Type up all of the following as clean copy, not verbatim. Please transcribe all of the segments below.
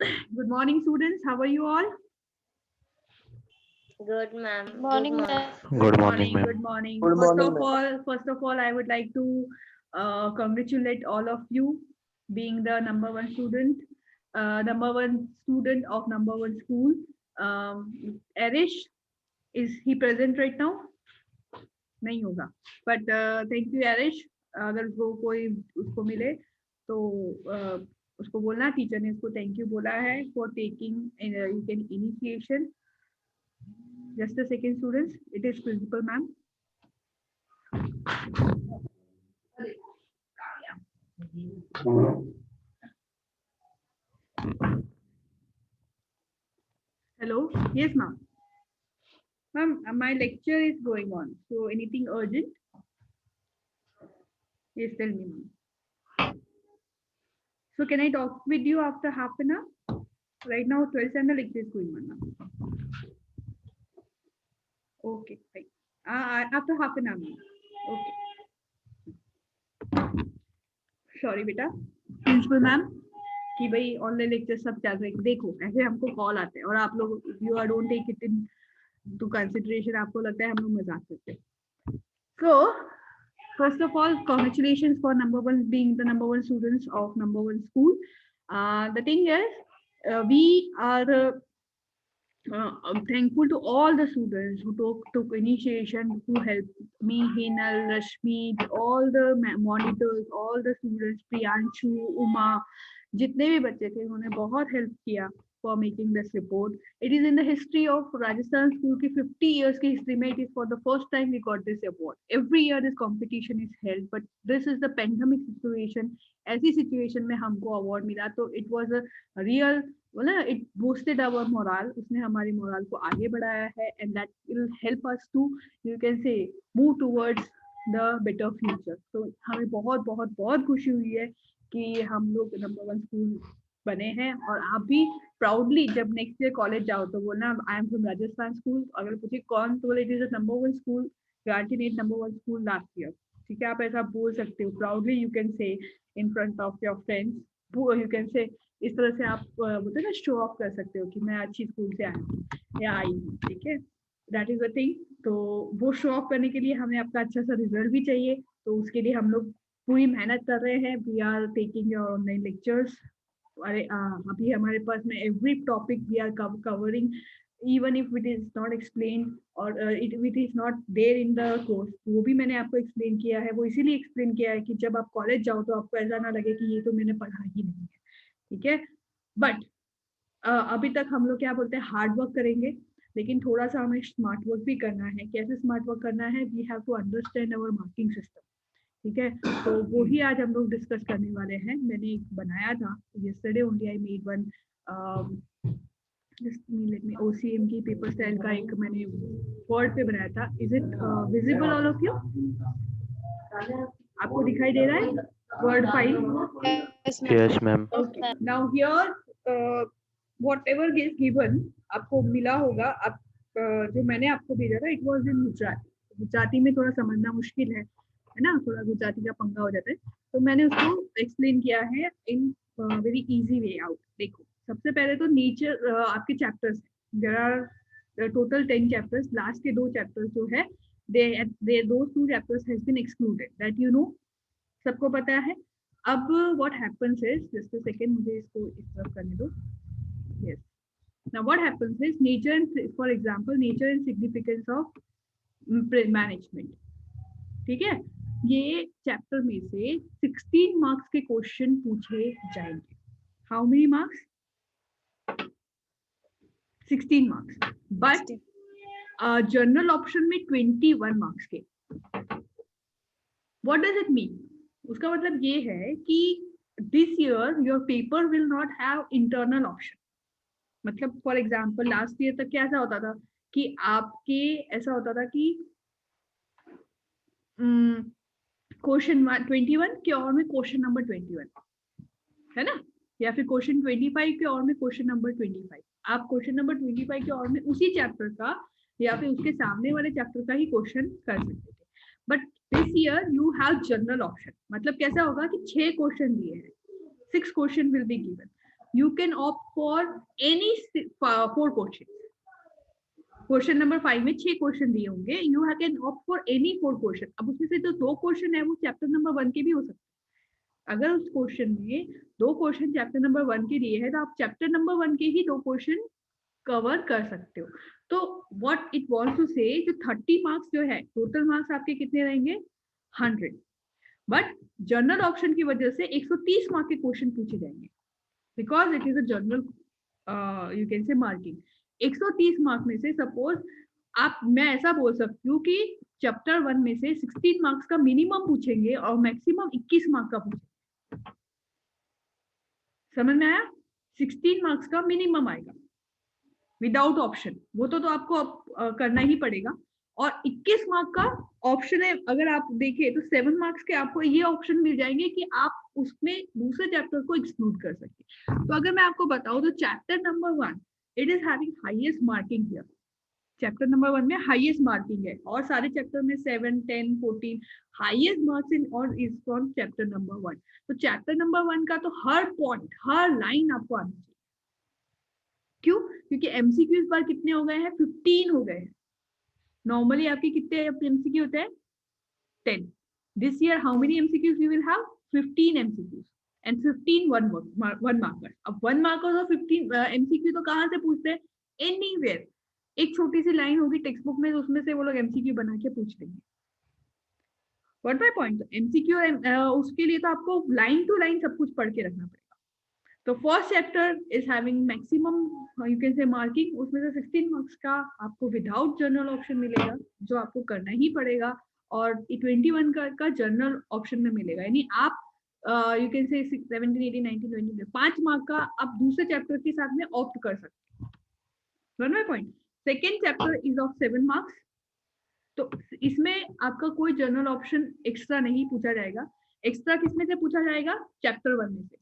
Good morning, students. How are you all? Good, ma'am. Morning, ma'am. Good morning, ma'am. Good morning. Good morning, ma'am. First of all, I would like to congratulate all of you being the number one student, of number one school. Arish, is he present right now? नहीं होगा. But thank you, Arish. अगर वो कोई उसको मिले तो उसको बोलना, टीचर ने उसको थैंक यू बोला है for taking you can initiation. Just a second, students. It is principal, ma'am. Hello. Yes, ma'am. Ma'am, my lecture is going on. So anything urgent? Yes, tell me, ma'am. So can I talk with you after half an hour? Right now, 12th standard lecture is going on, ma'am. Okay, fine. After half an hour, ma'am. Okay. Sorry, बेटा. Principal ma'am, कि भाई online lecture सब चल रहे हैं. देखो ऐसे हमको कॉल आते हैं और आप लोग you are don't take it into consideration. आपको लगता है हम लोग मजाक करते हैं. So first of all, congratulations for being the number one students of number one school. The thing is, we are I'm thankful to all the students who took initiation, who helped me, Hinal, Rashmi, all the monitors, all the students, Priyanshu, Uma, जितने भी बच्चे थे उन्होंने बहुत help किया for making this report. It is in the history of Rajasthan school की 50 years की history में it is for the first time we got this award. Every year this competition is held, but this is the pandemic situation. ऐसी situation में हमको award मिला तो it was a real, well, it boosted our morale. उसने हमारी morale को आगे बढ़ाया है and that will help us to, you can say, move towards the better future. So हमें बहुत बहुत बहुत खुशी हुई है कि हम लोग नंबर वन स्कूल बने हैं और आप भी प्राउडली जब नेक्स्ट ईयर कॉलेज जाओ तो बोलना I am from Rajasthan school. अगर पूछे कौन तो बोले it is a number one school, guardian number one school last year. ठीक है, आप ऐसा बोल सकते हो प्राउडली. यू कैन से in front of your friends, you can से इस तरह से आप बोलते हैं ना, शो ऑफ कर सकते हो कि मैं अच्छी स्कूल से आया हूँ या आई हूँ. ठीक है, दैट इज द थिंग. तो वो शो ऑफ करने के लिए हमें आपका अच्छा सा रिजल्ट भी चाहिए. तो उसके लिए हम लोग पूरी मेहनत कर रहे हैं. We are taking your online lectures. अरे अभी हमारे पास में every topic we are covering, even if it is not explain और it is not there in the course, वो भी मैंने आपको एक्सप्लेन किया है. वो इसीलिए एक्सप्लेन किया है कि जब आप कॉलेज जाओ तो आपको ऐसा ना लगे कि ये तो मैंने पढ़ा ही नहीं है. ठीक है, बट अभी तक हम लोग क्या बोलते हैं, हार्ड वर्क करेंगे, लेकिन थोड़ा सा हमें स्मार्ट वर्क भी करना है. कैसे स्मार्ट वर्क करना है? We have to understand our marking system. ठीक है, तो वो ही आज हम लोग डिस्कस करने वाले हैं. मैंने एक बनाया था yesterday only I made one, just let me, OCM की पेपर स्टाइल का एक मैंने वर्ड पे बनाया था. Is it visible all of you? आपको दिखाई दे रहा है word file? Yes, ma'am. Okay. Now here whatever is given आपको मिला होगा. आप जो मैंने आपको भेजा था it was in Gujarati. Gujarati में थोड़ा समझना मुश्किल है ना, थोड़ा गुजराती का पंगा हो जाता है. तो मैंने उसको एक्सप्लेन किया है in very easy way out. देखो, सबसे पहले तो नेचर आपके chapters, there are total 10 chapters. Last के 2 चैप्टर्स जो है they those 2 chapters has been excluded, that you know, सबको पता है. अब what happens is, just a second, मुझे इसको इस तरफ करने दो. Yes, now what happens is nature and, for example, nature and significance of management. ठीक है, ये चैप्टर में से 16 मार्क्स के क्वेश्चन पूछे जाएंगे. How many marks? 16 marks. But general option में 21 मार्क्स के. What does it mean? उसका मतलब ये है कि this year your paper will not have internal option. मतलब फॉर एग्जांपल लास्ट ईयर तक क्या ऐसा होता था कि आपके ऐसा होता था कि क्वेश्चन 21 के और में क्वेश्चन नंबर 21 है ना, या फिर क्वेश्चन 25 के और में क्वेश्चन नंबर 25. आप क्वेश्चन नंबर 25 के और में उसी चैप्टर का या फिर उसके सामने वाले चैप्टर का ही क्वेश्चन कर सकते थे. But this year you have general option. मतलब कैसा होगा कि 6 क्वेश्चन दिए हैं, 6 question will be given. you can opt for any 4 questions. Question number 5 में 6 क्वेश्चन दिए होंगे, you can opt for any 4 question. अब उसमें से जो 2 क्वेश्चन है वो चैप्टर नंबर 1 के भी हो सकते हैं. अगर उस क्वेश्चन में 2 क्वेश्चन चैप्टर नंबर 1 के दिए हैं तो आप चैप्टर नंबर 1 के ही 2 क्वेश्चन कवर कर सकते हो. तो व्हाट इट वांट्स टू से, जो 30 मार्क्स जो है, टोटल मार्क्स आपके कितने रहेंगे? 100. बट जनरल ऑप्शन की वजह से 130 मार्क के क्वेश्चन पूछे जाएंगे, because it is a general you can से मार्किंग. 130 मार्क में से सपोज आप, मैं ऐसा बोल सकती हूँ कि चैप्टर 1 में से 16 मार्क्स का मिनिमम पूछेंगे और मैक्सिमम 21 मार्क का पूछेंगे. समझ में आया? 16 मार्क्स का मिनिमम आएगा विदाउट ऑप्शन, वो तो आपको करना ही पड़ेगा. और 21 मार्क का ऑप्शन है. अगर आप देखें तो 7 मार्क्स के आपको ये ऑप्शन मिल जाएंगे कि आप उसमें दूसरे चैप्टर को एक्सक्लूड कर सकते हैं. तो अगर मैं आपको बताऊं तो chapter number 1 it is having highest marking here. Chapter number 1 में हाईएस्ट मार्किंग है, और सारे चैप्टर में 7, 10, 14 हाईएस्ट मार्क्स इन और इज फ्रॉम चैप्टर नंबर 1. तो चैप्टर नंबर 1 का तो हर पॉइंट, हर लाइन आपको आनी चाहिए. क्यों? क्योंकि एमसीक्यू इस बार कितने हो गए हैं? 15 हो गए हैं. नॉर्मली आपके कितने एमसीक्यू होते हैं? 10. This year how many MCQs we will have? 15 MCQs and 15 one marker. अब 1 मार्कर और 15 एमसीक्यू तो कहाँ से पूछते हैं? एनीवेयर. एक छोटी सी लाइन होगी टेक्स्ट बुक में, तो उसमें से वो लोग एमसीक्यू बना के पूछ लेंगे. What my point? एमसीक्यू उसके लिए तो आपको लाइन टू लाइन सब कुछ पढ़ के रखना पड़ेगा. तो first chapter is having maximum you can से मार्किंग. उसमें से 16 मार्क्स का आपको विदाउट जनरल ऑप्शन मिलेगा, जो आपको करना ही पड़ेगा. और 21 का जनरल ऑप्शन में मिलेगा. यानी आप यू कैन से 17, 18, 19, 20 5 मार्क का आप दूसरे चैप्टर के साथ में ऑप्ट कर सकते हैं. One my point. Second chapter is of 7 marks. तो इसमें आपका कोई जनरल ऑप्शन एक्स्ट्रा नहीं पूछा जाएगा. एक्स्ट्रा किसमें से पूछा जाएगा? चैप्टर 1 में से,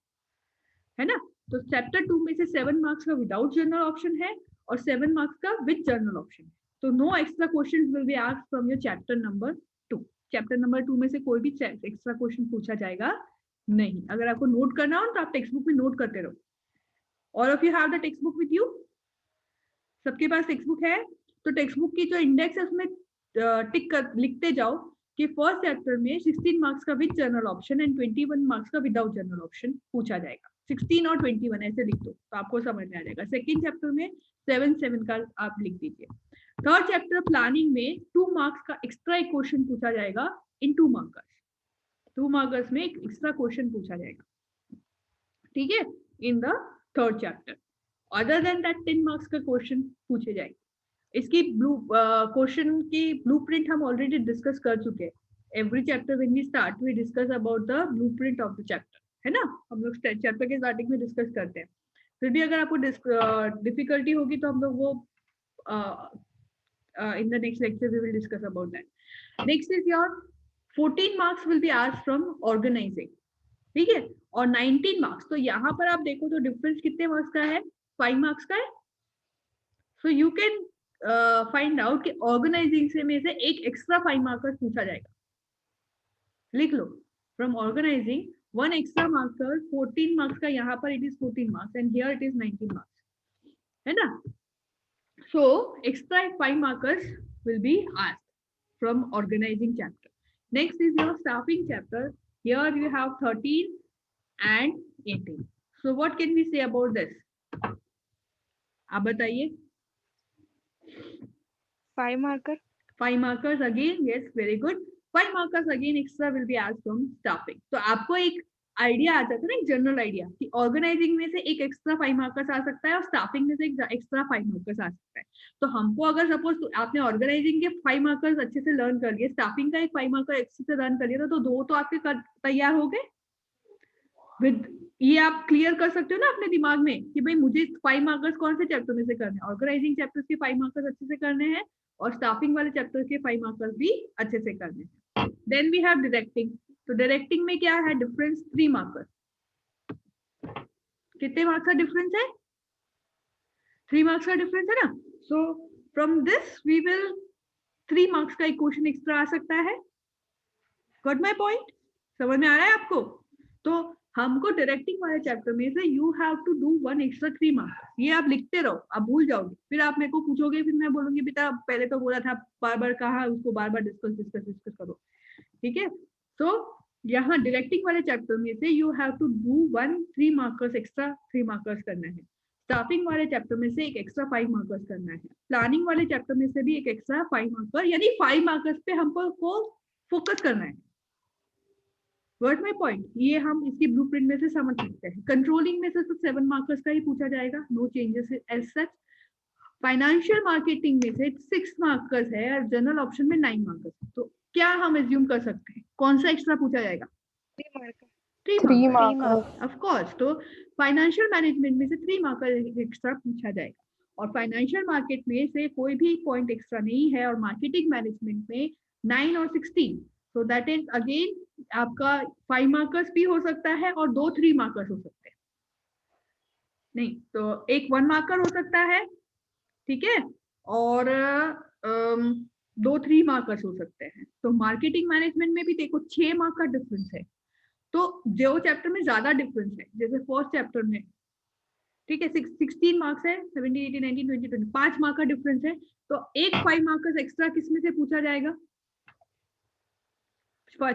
है ना. तो चैप्टर 2 में से 7 मार्क्स का विदाउट जनरल ऑप्शन है और 7 मार्क्स का विद जनरल ऑप्शन है. तो no extra questions will be asked from your chapter number 2. Chapter number 2 में से कोई भी एक्स्ट्रा क्वेश्चन पूछा जाएगा नहीं. अगर आपको नोट करना हो तो आप टेक्स्ट बुक में नोट करते रहो. All of you have the text book with you? सबके पास टेक्स्ट बुक है? तो टेक्स्ट बुक की जो इंडेक्स है उसमें टिक कर लिखते जाओ कि फर्स्ट चैप्टर में 16 मार्क्स का with general option and 21 marks का विदाउट जनरल ऑप्शन पूछा जाएगा. 16 और 21 ऐसे लिख दो तो आपको समझ में आ जाएगा. सेकेंड चैप्टर में 7 का आप लिख दीजिए. थर्ड चैप्टर प्लानिंग में 2 मार्क्स का एक्स्ट्रा एक क्वेश्चन पूछा जाएगा इन 2 मार्कर्स. 2 मार्कर्स में एक एक्स्ट्रा क्वेश्चन पूछा जाएगा. ठीक है, in the third chapter. Other than that 10 marks का क्वेश्चन पूछे जाएंगे. इसकी क्वेश्चन की ब्लूप्रिंट हम ऑलरेडी डिस्कस कर चुके हैं. Every chapter when we start we discuss about the blueprint of the chapter, है ना. हम लोग चैप्टर के स्टार्टिंग में डिस्कस करते हैं. फिर भी अगर आपको डिफिकल्टी होगी तो हम लोग वो in the next lecture we will discuss about that. Next is your 14 marks will be asked from organizing. ठीक है, और 19 मार्क्स. तो यहाँ पर आप देखो तो डिफरेंस कितने मार्क्स का है? 5 मार्क्स का है. So you can find out कि ऑर्गेनाइजिंग से में से एक एक्स्ट्रा 5 मार्कर्स पूछा जाएगा. लिख लो, from organizing 1 extra marker. 14 marks का यहाँ पर it is 14 marks and here it is 19 marks, है ना. So extra 5 markers will be asked from organizing chapter. Next is your staffing chapter. Here you have 13 and 18. So what can we say about this? आप बताइए. 5 marker. 5 markers again. Yes, very good. 5 markers again extra will be asked from staffing. तो आपको एक idea आ जाता है ना, एक general idea कि ऑर्गेनाइजिंग में से एक एक्स्ट्रा 5 मार्कर्स आ सकता है और स्टाफिंग में से एक एक्स्ट्रा 5 मार्कर्स आ सकता है. तो हमको अगर सपोज आपने ऑर्गेनाइजिंग के 5 मार्कर्स अच्छे से लर्न कर लिए, स्टाफिंग का एक 5 मार्कर अच्छे से लर्न कर लिया, तो 2 तो आपके तैयार हो गए. विद ये आप क्लियर कर सकते हो ना अपने दिमाग में कि भाई मुझे 5 मार्कर्स कौन से चैप्टर में से करने हैं. ऑर्गेनाइजिंग चैप्टर्स के 5 मार्कर्स अच्छे से करने हैं और स्टाफिंग वाले चैप्टर के 5 मार्कर्स भी अच्छे से करने हैं. Then we have directing. तो डायरेक्टिंग में क्या है डिफरेंस? 3 मार्कर्स. कितने मार्क्स का डिफरेंस है? 3 मार्क्स का डिफरेंस है ना. So from this we will 3 marks का एक क्वेश्चन एक्स्ट्रा आ सकता है. Got my point? समझ में आ रहा है आपको? तो हमको डायरेक्टिंग वाले चैप्टर में से you have to do 1 extra 3 marks. ये आप लिखते रहो, आप भूल जाओगे, फिर आप मेरे को पूछोगे, फिर मैं बोलूंगी बेटा पहले तो बोला था, बार बार कहा, उसको बार बार डिस्कस करो। ठीक है, तो यहाँ डायरेक्टिंग वाले चैप्टर में से you have to do 1 3 markers extra 3 markers करना है। स्टाफिंग वाले चैप्टर में से एक एक्स्ट्रा 5 मार्कर्स करना है। प्लानिंग वाले चैप्टर में से भी एक एक्स्ट्रा 5 मार्कर, यानी 5 मार्कर्स पे हमको फोकस करना है। वर्ड माई पॉइंट, ये हम इसकी ब्लूप्रिंट में से समझ सकते हैं। कंट्रोलिंग में से तो 7 मार्कर्स का ही पूछा जाएगा, no changes as such. Financial marketing में से 6 मार्कर्स है और जनरल ऑप्शन में 9 मार्कर्स। तो क्या हम एज्यूम कर सकते हैं कौन सा एक्स्ट्रा पूछा जाएगा? 3 मार्कर ऑफ कोर्स। तो फाइनेंशियल मैनेजमेंट में से 3 मार्कर एक्स्ट्रा पूछा जाएगा, और फाइनेंशियल मार्केट में से कोई भी पॉइंट एक्स्ट्रा नहीं है, और मार्केटिंग मैनेजमेंट में 9 और 16। सो दैट इज अगेन आपका 5 मार्कर्स भी हो सकता है और 2 3 मार्कर्स हो सकते हैं। नहीं तो एक 1 मार्कर हो सकता है, ठीक है, और 2 3 मार्कर्स हो सकते हैं। तो मार्केटिंग मैनेजमेंट में भी देखो 6 मार्क का डिफरेंस है। तो जो चैप्टर में ज्यादा डिफरेंस है, जैसे फर्स्ट चैप्टर में, ठीक है, 16 मार्क्स है, 17 18 19 20 20 5 मार्क का डिफरेंस है। तो एक 5 मार्कर्स एक्स्ट्रा किस में से पूछा जाएगा?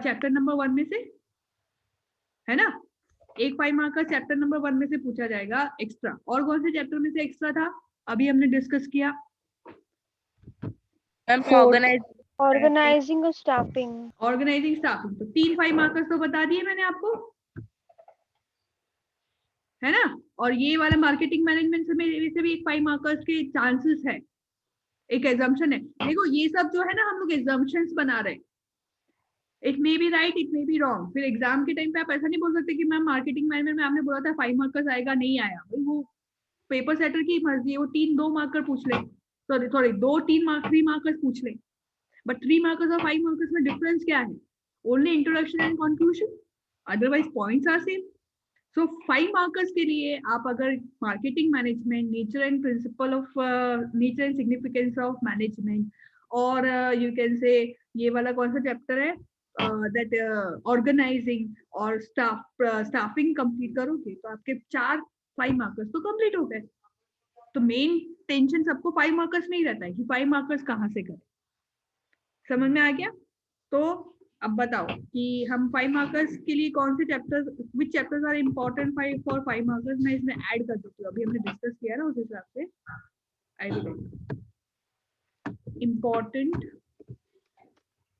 चैप्टर नंबर 1 में से, है ना? एक 5 मार्कर्स चैप्टर नंबर 1 में से पूछा जाएगा एक्स्ट्रा। और कौन से चैप्टर में से एक्स्ट्रा था अभी हमने डिस्कस किया? ऑर्गेनाइजिंग और स्टाफिंग। Organising staffing. तो 3 5 मार्कर्स तो बता दिए मैंने आपको, है ना? और ये वाला मार्केटिंग मैनेजमेंट से भी एक 5 मार्कर्स के चांसेस है, एक एजम्पशन है। देखो ये सब जो है ना, हम लोग एजम्पशंस बना रहे हैं। It may be right, it may be wrong. फिर एग्जाम के टाइम पे आप ऐसा नहीं बोल सकते कि मैम मार्केटिंग मैनेजमेंट में आपने बोला था 5 मार्कर्स आएगा, नहीं आया। भाई वो पेपर सेटर की मर्जी है, वो 2 मार्कर पूछ ले, सॉरी 2 3 मार्कर्स पूछ ले। बट 3 मार्कर्स और 5 मार्कर्स में डिफरेंस क्या है? Only introduction and conclusion, otherwise points are same. So 5 markers के लिए आप अगर marketing management, nature and principle of nature and significance of management, और यू कैन से ये वाला कौन सा चैप्टर है, दैट ऑर्गेनाइजिंग और स्टाफिंग कंप्लीट करोगे तो आपके 5 मार्कर्स तो कंप्लीट हो गए। तो मेन टेंशन सबको 5 मार्कर्स में ही रहता है कि 5 मार्कर्स कहाँ से करें। समझ में आ गया? तो अब बताओ कि हम 5 मार्कर्स के लिए कौन से chapters, which chapters are important for 5 markers. मैं इसमें ऐड कर देती हूँ, अभी हमने डिस्कस किया ना उस हिसाब से। I will important,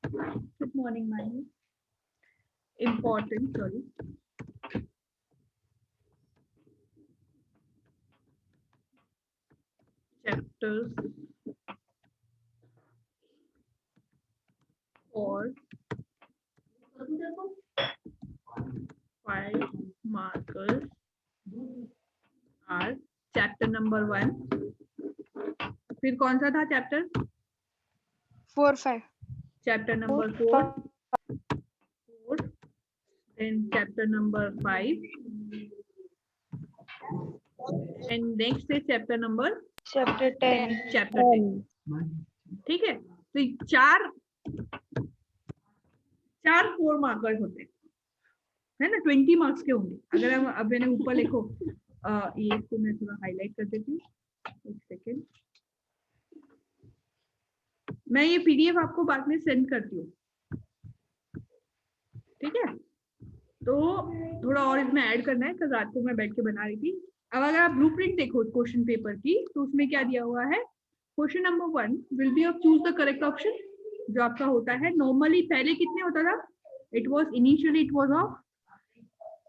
good morning मानी, important sorry chapters for 5 markers are chapter number 1। फिर कौन सा था chapter? 4 5। Chapter number 4, then chapter number 5, and next is chapter number chapter 10। chapter 10। ठीक है, तो 4 4 मार्कर्स होते हैं, है ना? 20 मार्क्स के होंगे। अगर हम अब मैंने ऊपर लिखो, ये इसको मैं थोड़ा हाईलाइट कर देती हूँ, एक सेकेंड। मैं ये पीडीएफ आपको बाद में सेंड करती हूँ, ठीक है? तो थोड़ा और इसमें ऐड करना है, कल रात को मैं बैठ के बना रही थी। अब अगर आप ब्लूप्रिंट देखो क्वेश्चन पेपर की, तो उसमें क्या दिया हुआ है? Question number 1 will be of choose the correct option, जो आपका होता है नॉर्मली। पहले कितने होता था? It was initially it was of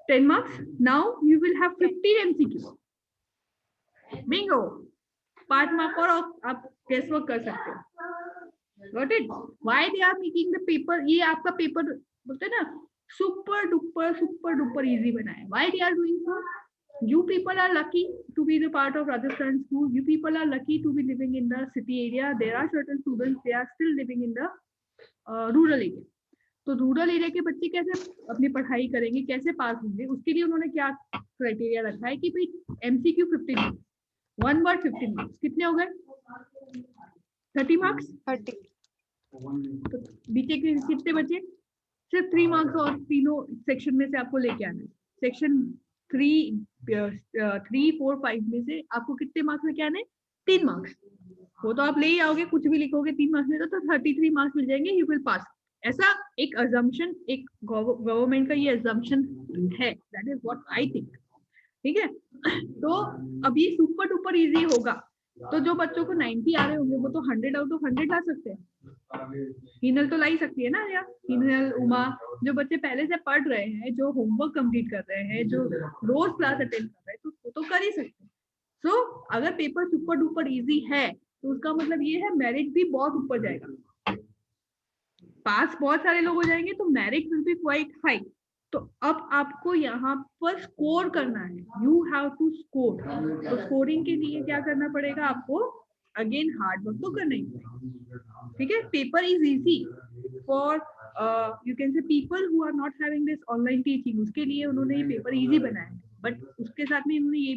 10 marks. Now you will have 15 MCQ. Bingo. 5 mark और आप guess work कर सकते हो। Got it? Why they are making the paper? ये आपका पेपर बोलते हैं ना, super duper easy बना है। Why they are doing so? You people are lucky to be the part of Rajasthan school. You people are lucky to be living in the city area. There are certain students, they are still living in the rural area. तो rural area के बच्चे कैसे अपनी पढ़ाई करेंगे, कैसे पास होंगे? उसके लिए उन्होंने क्या क्राइटेरिया रखा है कि भाई एमसीक्यू 15 मार्क्स, 1 वर्ड 15 मार्क्स, कितने हो गए? 30 मार्क्स। 30। तो बीचे के कितने बचे? सिर्फ 3 मार्क्स और तीनों सेक्शन में से आपको लेके आना है। सेक्शन 3, 4, 5 में से आपको कितने मार्क्स लेके आने? 3 मार्क्स। वो तो आप ले ही आओगे, कुछ भी लिखोगे 3 मार्क्स में तो 33 मार्क्स मिल जाएंगे, यू विल पास। ऐसा एक अजम्पशन, एक गवर्नमेंट का ये अजम्पशन है, that is what I think. ठीक है, तो अभी सुपर डुपर इजी होगा, तो जो बच्चों को 90 आ रहे होंगे वो तो 100 आउट ऑफ 100 ला सकते हैं। हिनल तो ला ही सकती है ना, या हिनल, उमा, जो बच्चे पहले से पढ़ रहे हैं, जो होमवर्क कंप्लीट कर रहे हैं, जो रोज क्लास अटेंड कर रहे हैं, तो वो तो कर ही सकते हैं। सो अगर पेपर सुपर डुपर इजी है तो उसका मतलब ये है मेरिट भी बहुत ऊपर जाएगा, पास बहुत सारे लोग हो जाएंगे, तो merit will be quite high. तो अब आपको यहाँ पर स्कोर करना है, यू हैव टू स्कोर। तो स्कोरिंग के लिए क्या करना पड़ेगा आपको? अगेन हार्ड वर्क तो करना ही पड़ेगा। ठीक है, paper is easy for you can say people who are not having this online teaching, उसके लिए उन्होंने ये पेपर इजी बनाया है। बट उसके साथ में उन्होंने ये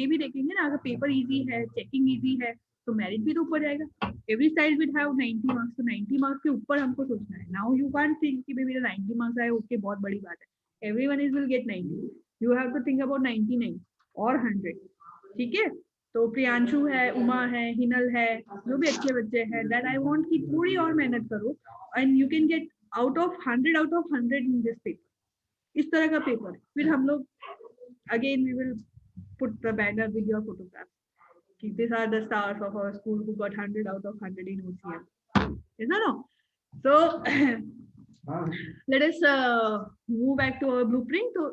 भी देखेंगे ना, अगर पेपर इजी है, चेकिंग इजी है, तो मेरिट भी तो ऊपर जाएगा। Every side will have 90 marks, तो 90 मार्क्स के ऊपर हमको सोचना है। नाउ यू कांट थिंक कि मेरा 90 मार्क्स आए, ओके बहुत बड़ी बात है। Everyone is will get 90, you have to think about 99 और 100। ठीक है, तो प्रियांशु है, उमा है, हिनल है, जो भी अच्छे बच्चे हैं, दैट आई वांट कि थोड़ी और मेहनत करो and you can get out of 100 in this paper. इस तरह का पेपर है। फिर हम लोग again we will put the banner with your photograph कि these are the stars of our school who got 100 out of 100 in OCM. Is that all? So let us move back to our blueprint. So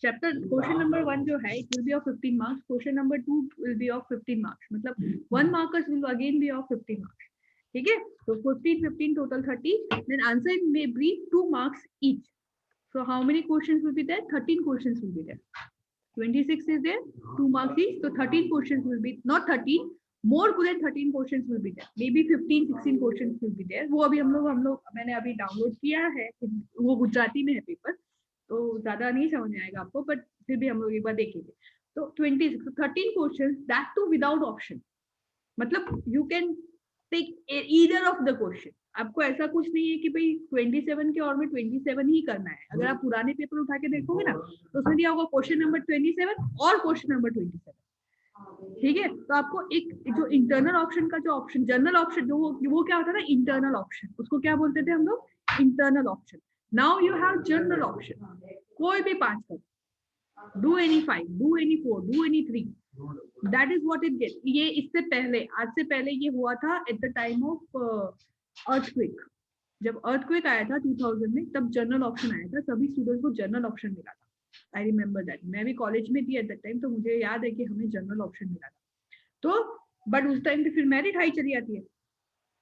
chapter question number 1 जो है, it will be of 15 marks. Question number 2 will be of 15 marks. मतलब 1 markers will again be of 15 marks. ठीक है, so 15, 15 total 30. Then answer may be 2 marks each. So how many questions will be there? 13 questions will be there. 26 is there, 2 marks each, so 13 questions will be, not 13, more than 13 questions will be there, maybe 15, 16 questions will be there. वो अभी हम लोग मैंने अभी download किया है, वो गुजराती में है पेपर, तो ज्यादा नहीं समझ में आएगा आपको, बट फिर भी हम लोग एक बार देखेंगे। तो 26, 13 question, that too without option, मतलब you can take either of the question. आपको ऐसा कुछ नहीं है कि भाई 27 के और में 27 ही करना है। अगर आप पुराने पेपर उठा के देखोगे ना, तो उसमें दिया होगा क्वेश्चन नंबर 27 और क्वेश्चन नंबर 27। ठीक है, तो आपको एक जो इंटरनल ऑप्शन का जो ऑप्शन, जनरल ऑप्शन जो वो क्या होता है ना, इंटरनल ऑप्शन, उसको क्या बोलते थे हम लोग? Internal option. Now you have general option, कोई भी 5 कर, do any 5, do any 4, do any 3, that is what it get. ये इससे पहले, आज से पहले ये हुआ था at the time of earthquake. जब अर्थक्वेक आया था 2000 में, तब जनरल ऑप्शन आया था, सभी स्टूडेंट्स को जनरल ऑप्शन मिला था। आई रिमेम्बर दैट, मैं भी कॉलेज में थी एट दैट टाइम, तो मुझे याद है कि हमें जनरल ऑप्शन मिला था। तो बट उस टाइम पे फिर मेरिट हाई चली जाती है,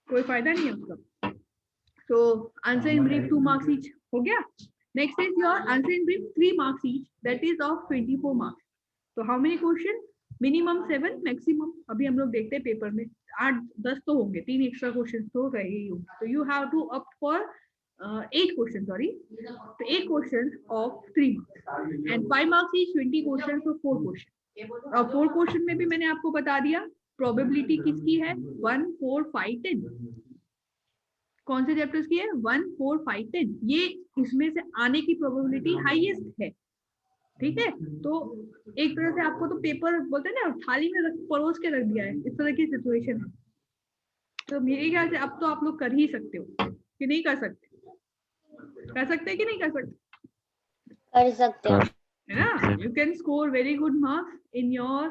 कोई फायदा नहीं है उसका। So answer in brief 2 marks each हो गया। Next is your answer in brief 3 marks each, that is of 24 marks. तो how many question? Minimum 7, maximum अभी हम लोग देखते हैं पेपर में 8-10 तो होंगे, 3 एक्स्ट्रा क्वेश्चन तो रहे ही होंगे। तो you have to opt for 8 question, sorry, तो 8 question of 3 marks and 5 marks each, 20 question for 4 question. और 4 क्वेश्चन में भी मैंने आपको बता दिया प्रोबेबिलिटी किसकी है, 1, 4, 5, 10। कौन से चैप्टर्स की है? 1, 4, 5, 10। ये इसमें से आने की प्रोबेबिलिटी हाईएस्ट है। ठीक है, तो एक तरह से आपको तो पेपर बोलते हैं ना, थाली में परोस के रख दिया है, इस तरह की सिचुएशन है। तो मेरे ख्याल से अब तो आप लोग कर ही सकते हो कि नहीं कर सकते? कर सकते हैं कि नहीं कर सकते? कर सकते हैं, है ना? You can score very good marks in your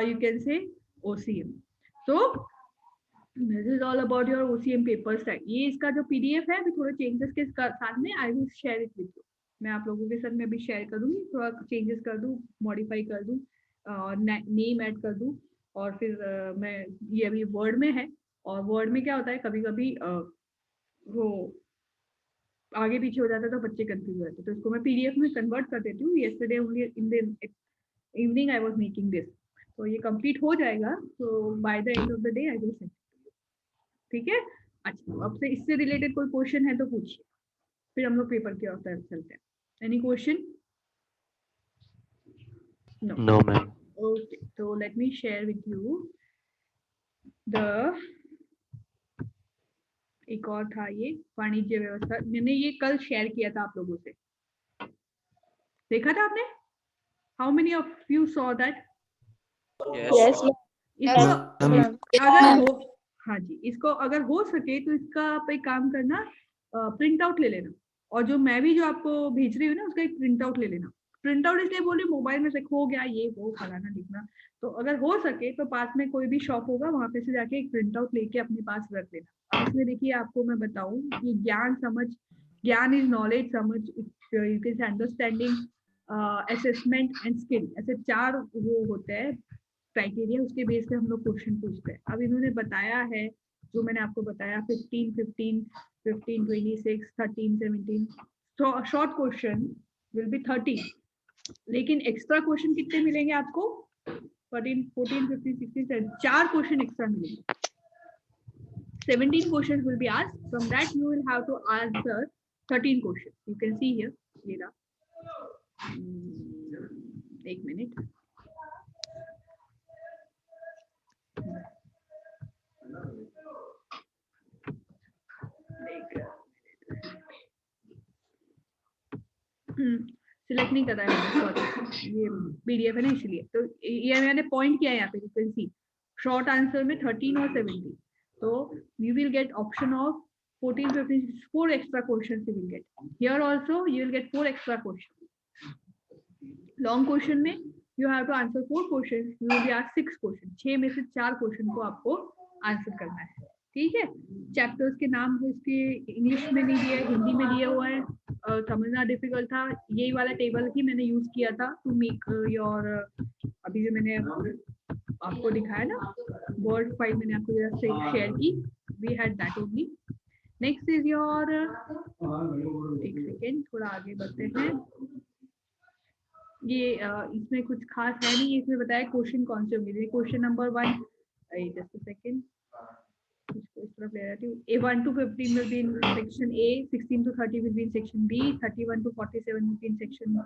you can से OCM। तो this is all about your OCM paper set. ये इसका जो PDF है, अभी थोड़े चेंजेस के साथ में आई will share it with you. मैं आप लोगों के साथ में अभी शेयर कर दूंगी, थोड़ा चेंजेस कर दूं, मॉडिफाई कर दूं, नेम ऐड कर दूं, और फिर मैं, ये अभी वर्ड में है, और वर्ड में क्या होता है, कभी कभी वो आगे पीछे हो जाता है तो बच्चे कंफ्यूज हो जाते हैं, तो इसको मैं PDF में कन्वर्ट कर देती हूँ। Yesterday only in the evening I was making this, तो ये कंप्लीट हो जाएगा, तो by the end of the day I will send. ठीक है, अच्छा, अब से इससे रिलेटेड कोई क्वेश्चन है तो पूछिए, फिर हम लोग पेपर की ओर चलते हैं। Any question? No, ma'am. Okay, so let me share with you the, एक और था ये वाणिज्य व्यवस्था, मैंने ये कल शेयर किया था आप लोगों से। देखा था आपने? How many of you saw that? Yes, इसको ma'am. अगर हो, हाँ जी, इसको अगर हो सके तो इसका आप एक काम करना, प्रिंट आउट ले लेना, और जो मैं भी जो आपको भेज रही हूँ ना उसका एक प्रिंट आउट ले लेना। प्रिंट आउट इसलिए बोल रही हूँ, मोबाइल में से खो गया ये वो फलाना लिखना, तो अगर हो सके तो पास में कोई भी शॉप होगा वहां पे से जाके एक प्रिंट आउट लेके अपने पास रख लेना। अब इसमें देखिए आपको मैं बताऊं कि ज्ञान समझ, ज्ञान इज नॉलेज, समझ you can understanding, assessment and skill, ऐसे 4 वो होते हैं क्राइटेरिया, उसके बेस पे हम लोग क्वेश्चन पूछते हैं। अब इन्होंने बताया है जो मैंने आपको बताया 15, 15, 15, 26, 13, 17, शॉर्ट क्वेश्चन विल बी 30, लेकिन एक्स्ट्रा क्वेश्चन कितने मिलेंगे आपको? 14, 14, 15, 16, 4 क्वेश्चन एक्स्ट्रा मिलेंगे। 17 questions will be asked. From that you will have to answer 13 questions. You can see here. ये रहा। एक मिनट। सिलेक्ट नहीं कर रहा है, सॉरी, ये पीडीएफ है ना इसलिए। तो ये मैंने पॉइंट किया है यहाँ पे, you can C short answer में 13 और 17, तो you will get option of 14, 15, 4 extra questions you will get. Here also you will get 4 extra questions. Long question में you have to answer 4 questions. You will be asked 6 questions. 6 में से 4 question को आपको answer करना है, ठीक है। Chapters के नाम इसके इंग्लिश में नहीं दिया, हिंदी में दिया हुआ है, समझना डिफिकल्ट था। यही वाला टेबल ही मैंने यूज किया था टू मेक योर, अभी जो मैंने आपको दिखाया ना वर्ड फाइल मैंने आपको जरा शेयर की, we had that only. Next is your, एक सेकेंड थोड़ा आगे बढ़ते हैं। ये इसमें कुछ खास है नहीं, इसमें बताया क्वेश्चन कौन से होंगे। Question number 1, just a second, इसको इस तरफ ले रहती हूँ। A1 to 15 will be in section A, 16 to 30 will be in section B, 31 to 47 will be in section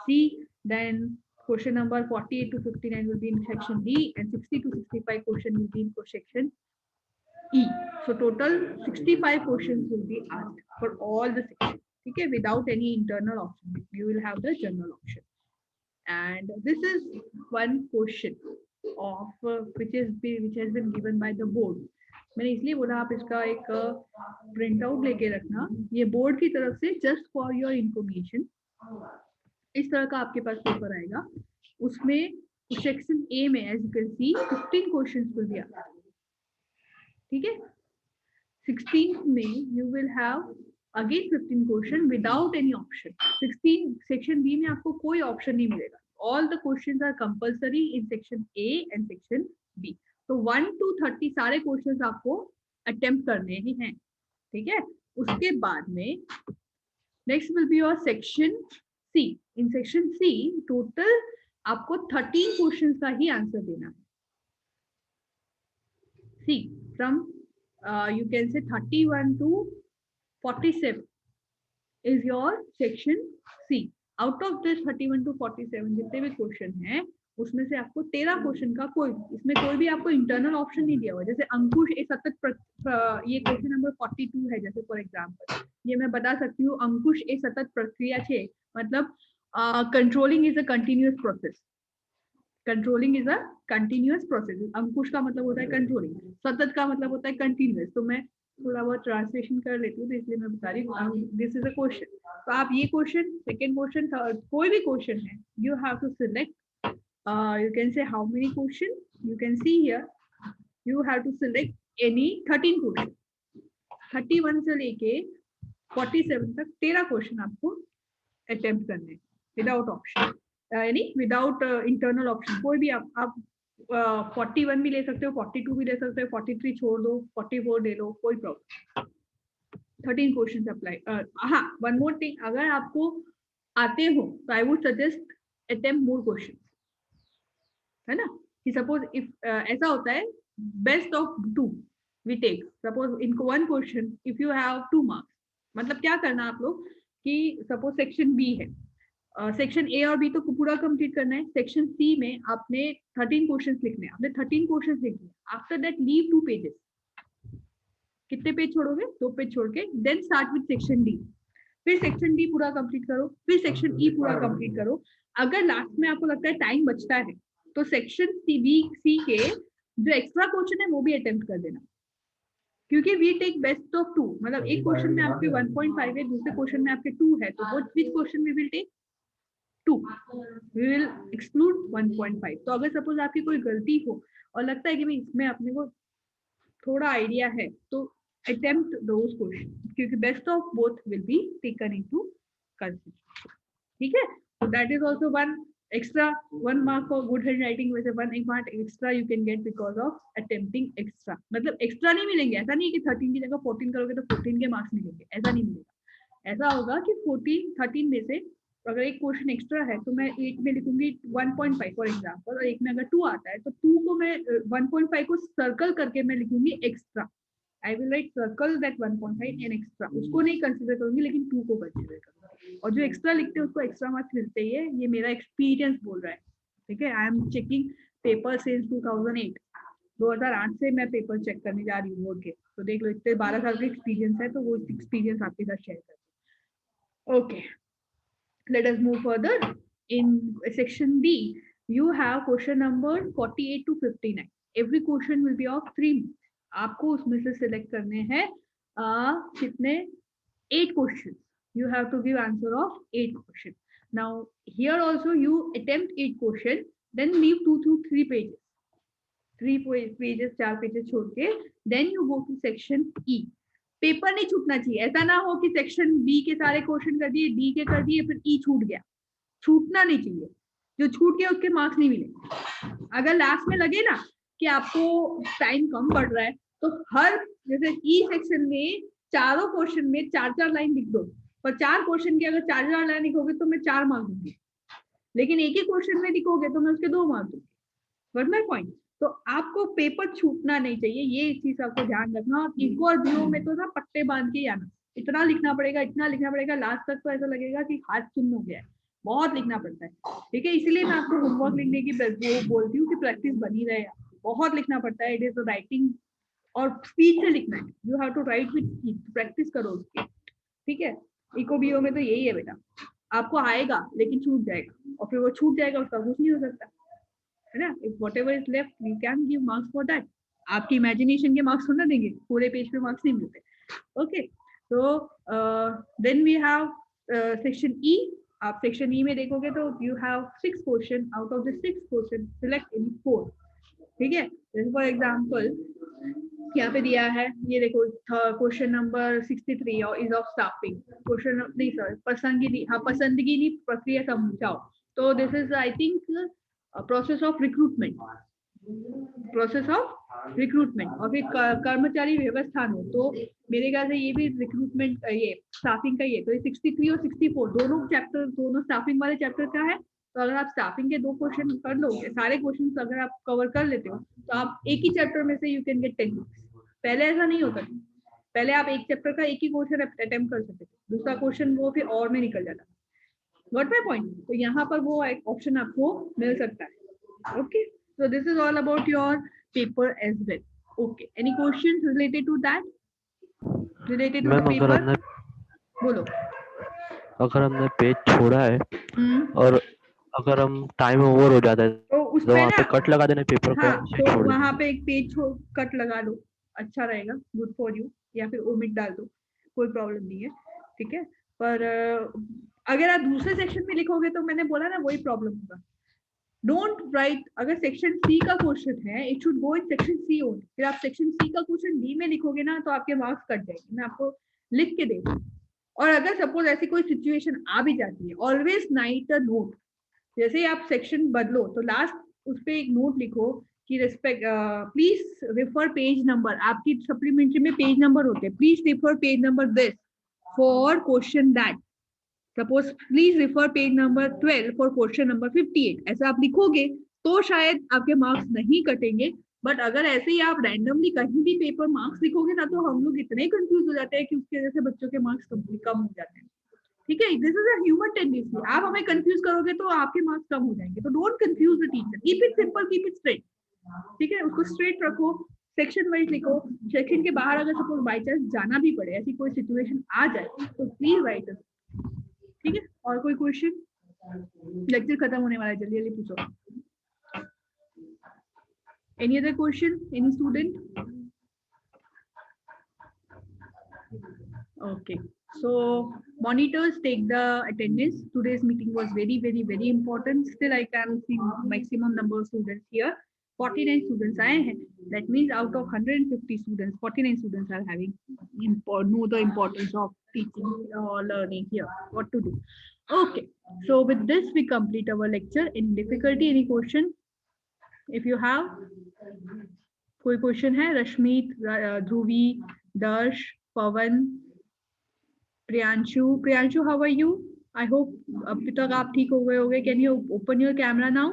C, then question number 48 to 59 will be in section D, and 60 to 65 question will be in section E. So total 65 questions will be asked for all the sections, okay, without any internal option. You will have the general option, and this is one question of which has been given by the board. मैंने इसलिए बोला आप इसका एक print out लेके रखना, ये board की तरफ से जस्ट फॉर योर इंफॉर्मेशन। इस तरह का आपके पास पेपर आएगा, उसमें सेक्शन ए में as you can see 15 questions will be asked, ठीक है। 16th में you will have again 15 question without any option. 16 section B में आपको कोई ऑप्शन नहीं मिलेगा, all the questions are compulsory in section A and section B. तो 1 to 30 सारे क्वेश्चंस आपको अटेम्प्ट करने ही हैं, ठीक है। उसके बाद में next will be your section C. In section C total आपको 13 क्वेश्चंस का ही आंसर देना है। C from you can say 31 to 47 is your section C. Out of this 31 to 47 जितने भी क्वेश्चन हैं उसमें से आपको 13 क्वेश्चन का इसमें कोई भी आपको इंटरनल ऑप्शन नहीं दिया हुआ। जैसे अंकुश ए सतत ये क्वेश्चन नंबर 42 है, जैसे फॉर एग्जांपल ये मैं बता सकती हूँ, अंकुश ए सतत प्रक्रिया छे, मतलब controlling is a continuous process. Controlling is a continuous process. अंकुश का मतलब होता है कंट्रोलिंग, सतत का मतलब होता है कंटिन्यूअस। तो मैं थोड़ा बहुत ट्रांसलेशन कर लेती हूँ, तो इसलिए मैं बता रही हूँ दिस इज अ क्वेश्चन। तो आप ये क्वेश्चन, सेकेंड क्वेश्चन, थर्ड, कोई भी क्वेश्चन है, you have to select, you can say how many question, you can see here you have to select any 13 question। 31 से लेके 47 तक 13 क्वेश्चन आपको अटेम्प्ट करने विदाउट ऑप्शन, यानी विदाउट इंटरनल ऑप्शन। कोई भी आप 41 भी ले सकते हो, 42 भी ले सकते हो, 43 छोड़ दो, 44 ले लो, कोई प्रॉब्लम। 13 question apply. हाँ, वन मोर थिंग, अगर आपको आते हो तो I would suggest attempt more question, है ना। कि सपोज इफ ऐसा होता है best of 2 we take, suppose इनको 1 question if you have 2 marks, मतलब क्या करना आप लोग कि सपोज सेक्शन बी है, सेक्शन ए और बी तो पूरा कंप्लीट करना है, सेक्शन सी में आपने 13 क्वेश्चंस लिखने हैं, आपने 13 क्वेश्चंस लिख दिए, आफ्टर दैट लीव 2 पेजेस। कितने पेज छोड़ोगे? 2 पेज छोड़ के then start with section D. फिर सेक्शन डी पूरा कंप्लीट करो, फिर सेक्शन ई पूरा कंप्लीट करो। अगर लास्ट में आपको लगता है टाइम बचता है तो सेक्शन बी सी के जो एक्स्ट्रा क्वेश्चन है वो भी अटेम्प्ट कर देना, क्योंकि वी टेक बेस्ट ऑफ 2, मतलब एक क्वेश्चन में आपके 1.5 है, दूसरे क्वेश्चन में आपके 2 है, तो which question we will take 2, we will exclude 1.5। तो अगर सपोज आपकी कोई गलती हो और लगता है कि भाई इसमें अपने को थोड़ा आइडिया है तो attempt those questions, क्योंकि best of both will be taken into consideration. ठीक है, so that is also one extra 1 mark for good handwriting, वैसे 1 mark extra you can get because of attempting extra। मतलब extra नहीं मिलेंगे, ऐसा नहीं है कि 13 की जगह 14 करोगे तो 14 के मार्क्स मिलेंगे, ऐसा नहीं मिलेगा। ऐसा होगा कि 13 में से अगर एक क्वेश्चन एक्स्ट्रा है तो मैं 8 में लिखूंगी 1.5 फॉर एग्जांपल, और एक में अगर 2 आता है तो 2 को मैं 1.5 को सर्कल करके मैं लिखूंगी extra. I will write circle that 1.5 and extra, उसको नहीं कंसीडर करूंगी लेकिन 2 को कंसीडर करूंगी। और जो एक्स्ट्रा लिखते हैं उसको एक्स्ट्रा मार्क्स मिलते ही है, ये मेरा एक्सपीरियंस बोल रहा है। ठीक है, I am checking paper since 2008 से मैं पेपर चेक करने जा रही हूँ बोर्ड के, तो देख लो इतने 12 साल का एक्सपीरियंस है, तो वो एक्सपीरियंस आपके साथ शेयर करती हूँ। Okay, let us move further. In section D, you have question number 48 to 59. Every question will be of 3 minutes. आपको उसमें से select करने हैं कितने 8 questions. You have to give answer of 8 questions. Now here also you attempt 8 questions, then leave 2 to 3 pages. 3 pages, 4 pages छोड़ के, then you go to section E. Paper नहीं छूटना चाहिए, ऐसा ना हो कि सेक्शन बी के सारे क्वेश्चन कर दिए, डी के कर दिए, फिर ई छूट गया। छूटना नहीं चाहिए, जो छूट गया उसके मार्क्स नहीं मिलेंगे। अगर लास्ट में लगे ना कि आपको टाइम कम पड़ रहा है तो हर जैसे ई सेक्शन में चारों क्वेश्चन में 4-4 लाइन लिख दो, और 4 क्वेश्चन की अगर 4-4 लाइन लिखोगे तो मैं 4 मार्क्स दूंगी, लेकिन एक ही क्वेश्चन में लिखोगे तो मैं उसके 2 मार्क्स दूंगी। What my point? तो आपको पेपर छूटना नहीं चाहिए, ये चीज आपको ध्यान रखना। इको और बीओ में तो ना पट्टे बांध के आना, इतना लिखना पड़ेगा, इतना लिखना पड़ेगा, लास्ट तक तो ऐसा लगेगा कि हाथ सुन्न हो गया है, बहुत लिखना पड़ता है। ठीक है, इसीलिए मैं आपको होमवर्क लिखने की वो बोलती हूँ कि प्रैक्टिस बनी रहे, बहुत लिखना पड़ता है। इट इज राइटिंग और स्पीच से लिखना है, you have to write with speech, practice करो उसकी। ठीक है, इको बीओ में तो यही है बेटा, आपको आएगा लेकिन छूट जाएगा, और फिर वो छूट जाएगा उसका कुछ नहीं हो सकता है ना। If whatever is left we can give marks for that. आपकी इमेजिनेशन के मार्क्स थोड़ा देंगे, पूरे पेज पे मार्क्स नहीं मिलते। ओके, तो then we have section E. आप सेक्शन ई में देखोगे तो you have 6 question, out of the 6 question select any 4। ठीक है, जैसे फॉर एग्जांपल यहाँ पे दिया है, ये देखो question number 63 is of staffing question, नहीं सर पसंदगी, हाँ पसंदगी प्रक्रिया समझाओ। तो this is I think process of recruitment, process of recruitment, और फिर कर्मचारी व्यवस्थान हो, तो मेरे ख्याल से ये भी रिक्रूटमेंट ये स्टाफिंग का ही है। तो ये 63 और 64 दोनों चैप्टर, दोनों स्टाफिंग वाले चैप्टर का है। तो अगर आप स्टाफिंग के 2 क्वेश्चन कर लोगे, सारे क्वेश्चन अगर आप कवर कर लेते हो तो आप एक ही चैप्टर में से यू कैन गेट 10 मार्क्स। पहले ऐसा नहीं होता था, पहले आप एक चैप्टर का एक ही क्वेश्चन अटेम्प्ट कर सकते थे, दूसरा क्वेश्चन वो फिर और में निकल जाता। What my point? तो यहाँ पर वो एक ऑप्शन आपको मिल सकता है। Okay, so this is all about your paper as well. Okay, any questions related to that, related to the paper? बोलो। अगर हमने पेज छोड़ा है और अगर हम टाइम ओवर हो जाता है तो उस तो वहाँ पे कट लगा देना पेपर का। हाँ, तो वहाँ पे एक पेज कट लगा लो, अच्छा रहेगा, गुड फॉर यू, या फिर ओमिट डाल दो, कोई प्रॉब्लम नहीं है। ठीक है, पर अगर आप दूसरे सेक्शन में लिखोगे तो मैंने बोला ना वही प्रॉब्लम होगा। डोंट राइट, अगर सेक्शन सी का क्वेश्चन है it should go in section C only. फिर आप सेक्शन सी का क्वेश्चन डी में लिखोगे ना तो आपके मार्क्स कट जाएंगे, मैं आपको लिख के दे दूँ। और अगर सपोज ऐसी कोई सिचुएशन आ भी जाती है, ऑलवेज राइट अ नोट। जैसे ही आप सेक्शन बदलो तो लास्ट उस पे एक नोट लिखो कि respect please refer page number, आपकी सप्लीमेंट्री में पेज नंबर होते हैं, please refer page number this for question that, suppose please refer page number 12 for question number 58। ऐसा आप लिखोगे तो शायद आपके मार्क्स नहीं कटेंगे। बट अगर ऐसे ही आप रैंडमली कहीं भी पेपर मार्क्स लिखोगे ना तो हम लोग इतने कंफ्यूज हो जाते हैं कि उसकी वजह से बच्चों के मार्क्स कम हो जाते हैं। ठीक है, this is a human tendency, आप हमें कंफ्यूज करोगे तो आपके मार्क्स कम हो जाएंगे। तो don't confuse the teacher, keep it simple, keep it straight. ठीक है, उसको स्ट्रेट रखो, सेक्शन वाइज लिखो। सेक्शन के बाहर अगर सपोज बाय चांस जाना भी पड़े, ऐसी कोई सिचुएशन आ जाए तो प्लीज राइट ठीक है, और कोई क्वेश्चन? लेक्चर खत्म होने वाला है, जल्दी जल्दी पूछो। Any other question, any student? Okay, so monitors take the attendance. Today's meeting was very, very, very important. Still, I can see maximum number of students here. 49 students आए हैं. That means out of 150 students, 49 students are having know the importance of teaching or learning here. What to do? Okay, so with this we complete our lecture. Any difficulty? Any question? If you have, कोई question है? Rashmeet, Dhruvi, Darsh, Pavan, Priyanshu, how are you? I hope अब तक आप ठीक हो गए होंगे. Can you open your camera now?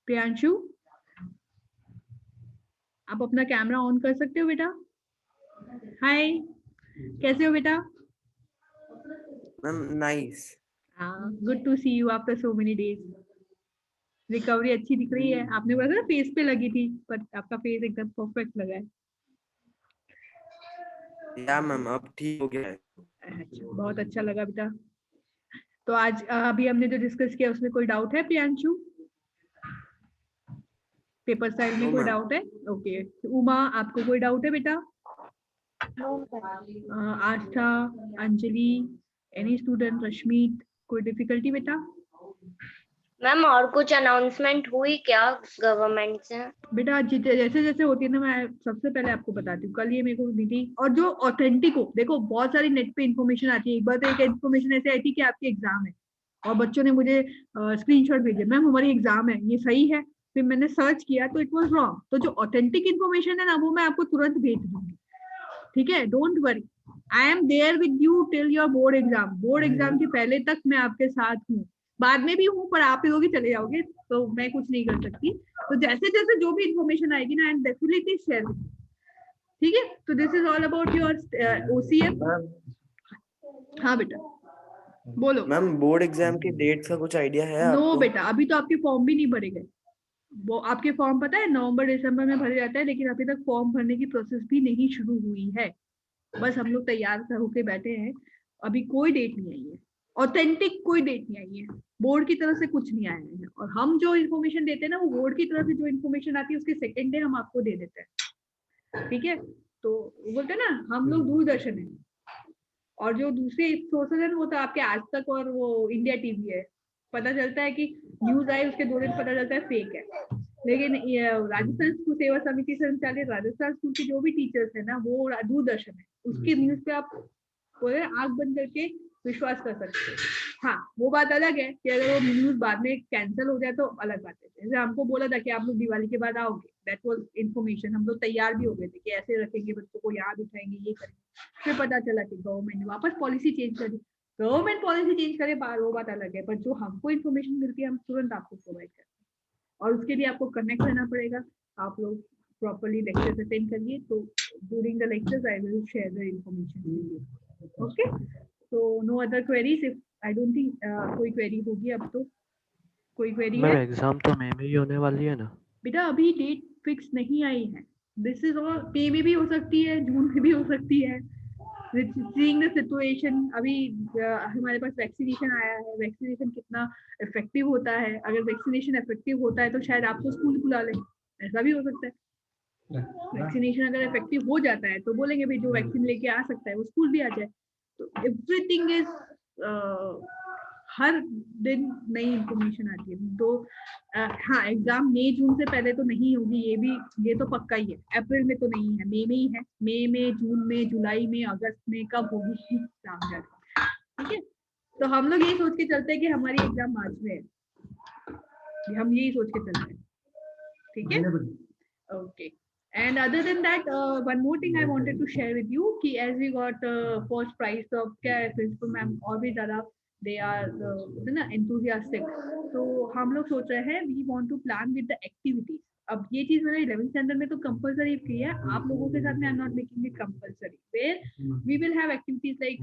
Priyanshu, आप अपना कैमरा ऑन कर सकते हो बेटा? हाय, कैसे हो बेटा? Ma'am nice. Good to see you after so many days. Recovery अच्छी दिख रही है. आपने बोला था फेस पे लगी थी, पर आपका फेस एकदम परफेक्ट लगा है. या मैम अब ठीक हो गया है. अच्छा, बहुत अच्छा लगा बेटा. तो आज अभी हमने जो डिस्कस किया उसमें कोई डाउट है प्रियांशु? पेपर स्टाइल में कोई डाउट है? ओके. उमा, आपको कोई डाउट है बेटा? आस्था, अंजलि, एनी स्टूडेंट? रश्मित, कोई डिफिकल्टी बेटा? मैम और कुछ अनाउंसमेंट हुई क्या गवर्नमेंट से? बेटा जैसे जैसे होती है ना, मैं सबसे पहले आपको बताती हूँ. कल ये मेरे को मिली, और जो ऑथेंटिक हो, देखो बहुत सारी नेट पे इन्फॉर्मेशन आती है. एक बार तो एक इन्फॉर्मेशन ऐसे आई थी कि आपकी एग्जाम है और बच्चों ने मुझे स्क्रीनशॉट भेजे, मैम हमारी एग्जाम है, ये सही है? फिर मैंने सर्च किया तो इट वाज रॉन्ग. तो जो ऑथेंटिक इन्फॉर्मेशन है ना, वो मैं आपको तुरंत भेज दूंगी. ठीक है, don't worry, I am there with you till your board exam. Board exam के पहले तक मैं आपके साथ हूँ, बाद में भी हूँ, पर आप ही लोग ही चले जाओगे तो मैं कुछ नहीं कर सकती. तो जैसे जैसे जो भी इन्फॉर्मेशन आएगी ना, and definitely share with you. ठीक है, तो this is all about your OCM. हाँ बेटा बोलो. मैम बोर्ड एग्जाम की डेट्स का कुछ आइडिया है आपको? नो बेटा, अभी तो आपके फॉर्म भी नहीं भरे गए. वो आपके फॉर्म पता है नवंबर दिसंबर में भरे जाता है, लेकिन अभी तक फॉर्म भरने की प्रोसेस भी नहीं शुरू हुई है. बस हम लोग तैयार होके बैठे हैं. अभी कोई डेट नहीं आई है, ऑथेंटिक कोई डेट नहीं आई है, बोर्ड की तरफ से कुछ नहीं आया है. और हम जो इन्फॉर्मेशन देते हैं ना, वो बोर्ड की तरफ से जो इन्फॉर्मेशन आती है उसके सेकेंड डे हम आपको दे देते हैं. ठीक है, तो बोलते हैं ना हम लोग दूरदर्शन है, और जो दूसरे सोर्सेज है वो तो आपके आज तक और वो इंडिया टीवी है. पता चलता है कि न्यूज आई, उसके 2 दिन पता चलता है फेक है. लेकिन राजस्थान स्कूल सेवा समिति से संचालित राजस्थान स्कूल के जो भी टीचर्स है ना, वो दूरदर्शन है, उसकी न्यूज पे आप पूरे आंख बंद करके विश्वास कर सकते हो. हाँ, वो बात अलग है कि अगर वो न्यूज बाद में कैंसिल हो जाए तो अलग बात है. जैसे हमको बोला था कि आप लोग दिवाली के बाद आओगे, दैट वाज इन्फॉर्मेशन. हम लोग तैयार भी हो गए थे कि ऐसे रखेंगे बच्चों को, यहाँ बिठाएंगे, ये करेंगे. फिर पता चला कि गवर्नमेंट ने वापस पॉलिसी चेंज कर दी. गवर्नमेंट पॉलिसी चेंज करे बाहर, वो बात अलग है, पर जो हमको इन्फॉर्मेशन मिलती है हम तुरंत आपको प्रोवाइड करते हैं. और उसके लिए आपको कनेक्ट रहना पड़ेगा. आप लोग प्रॉपर्ली लेक्चर्स अटेंड करिए, तो during the lectures I will share the information with you. Okay, so no other queries. If I don't think कोई क्वेरी होगी अब. तो कोई क्वेरी है? एग्जाम तो मई में ही होने वाली है ना बेटा? अभी डेट फिक्स नहीं आई है. दिस इज ऑल, मई में भी हो सकती है, जून में भी हो सकती है. Seeing the situation. अभी हमारे पास वैक्सीनेशन आया है, वैक्सीनेशन कितना इफेक्टिव होता है. अगर वैक्सीनेशन इफेक्टिव होता है तो शायद आपको स्कूल बुला ले, ऐसा भी हो सकता है. वैक्सीनेशन अगर इफेक्टिव हो जाता है तो बोलेंगे भाई जो वैक्सीन लेके आ सकता है वो स्कूल भी आ जाए. तो एवरीथिंग इज, हर दिन नई इंफॉर्मेशन आती है. तो हाँ, एग्जाम मई जून से पहले तो नहीं होगी, ये तो पक्का ही है. अप्रैल में तो नहीं है, मई में ही है. मई में, जून में, जुलाई में, अगस्त में, कब होगी एग्जाम जाके. ठीक है, तो हम लोग यही सोच के चलते हैं कि हमारी एग्जाम मार्च में है. हम यही सोच के चलते हैं. ठीक है, okay. And other than that, one more thing I wanted to share with you कि as we got first prize, तो क्या है, प्रिंसिपल मैम और भी ज़्यादा they are ना enthusiastic. तो हम लोग सोच रहे हैं we want to plan with the activities. अब ये चीज मैंने 11th स्टैंडर्ड में तो कंपलसरी की है, आप लोगों के साथ में I am not making it compulsory. Where we will have activities like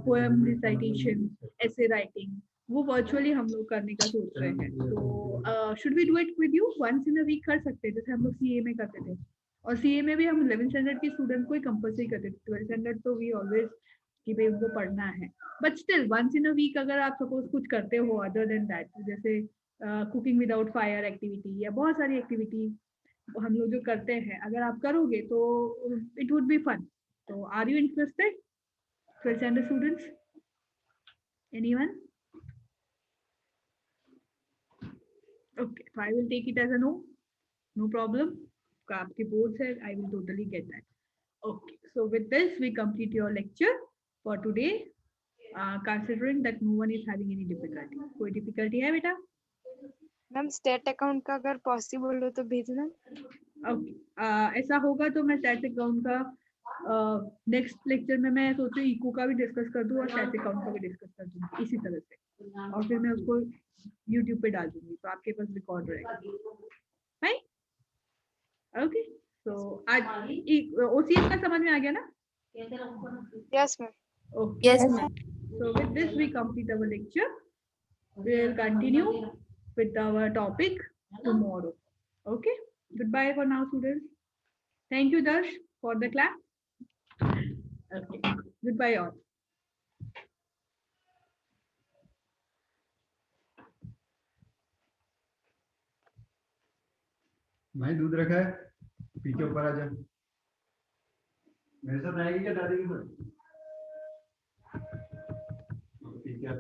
poem recitation, essay writing. वो वर्चुअली हम लोग करने का सोच रहे हैं. तो should we do it with you? Once in a week कर सकते हैं, जैसे हम लोग सीए में करते थे. और सीए में भी हम 11th स्टैंडर्ड के स्टूडेंट को ही कंपलसरी करते थे. 12th स्टैंडर्ड तो वी ऑलवेज कि भाई उनको पढ़ना है, but still once in a week अगर आप सपोज कुछ करते हो अदर देन दैट, जैसे कुकिंग विदाउट फायर एक्टिविटी या बहुत सारी एक्टिविटी हम लोग जो करते हैं, अगर आप करोगे तो इट वुड बी फन. तो are you interested 12th standard students? Anyone? Okay, so I will take it as a no. No problem. आपके boards है, I will totally get that. Okay, so with this we complete your lecture for today. Considering that no one is having any difficulty. कोई difficulty है बेटा? Ma'am state account का अगर possible हो तो भेजना. ओके, ऐसा होगा तो मैं स्टैट अकाउंट का नेक्स्ट लेक्चर में मैं सोच रही हूँ इको का भी डिस्कस कर दूँ और स्टैट अकाउंट का भी डिस्कस कर दूँगी इसी तरह से, और फिर मैं उसको यूट्यूब पे डाल दूंगी तो आपके पास रिकॉर्ड रहेगा. राइट? ओके, तो आज ओसीएस का समझ में आ गया ना? Yes ma'am. Okay. Yes, ma'am. So with this we complete our lecture. We will continue with our topic tomorrow. Okay. Goodbye for now, students. Thank you, Darsh, for the class. Okay. Goodbye, all. भाई दूध रखा है, P के ऊपर आ जा. मेरे साथ आएगी क्या दादी के साथ? पी के आ.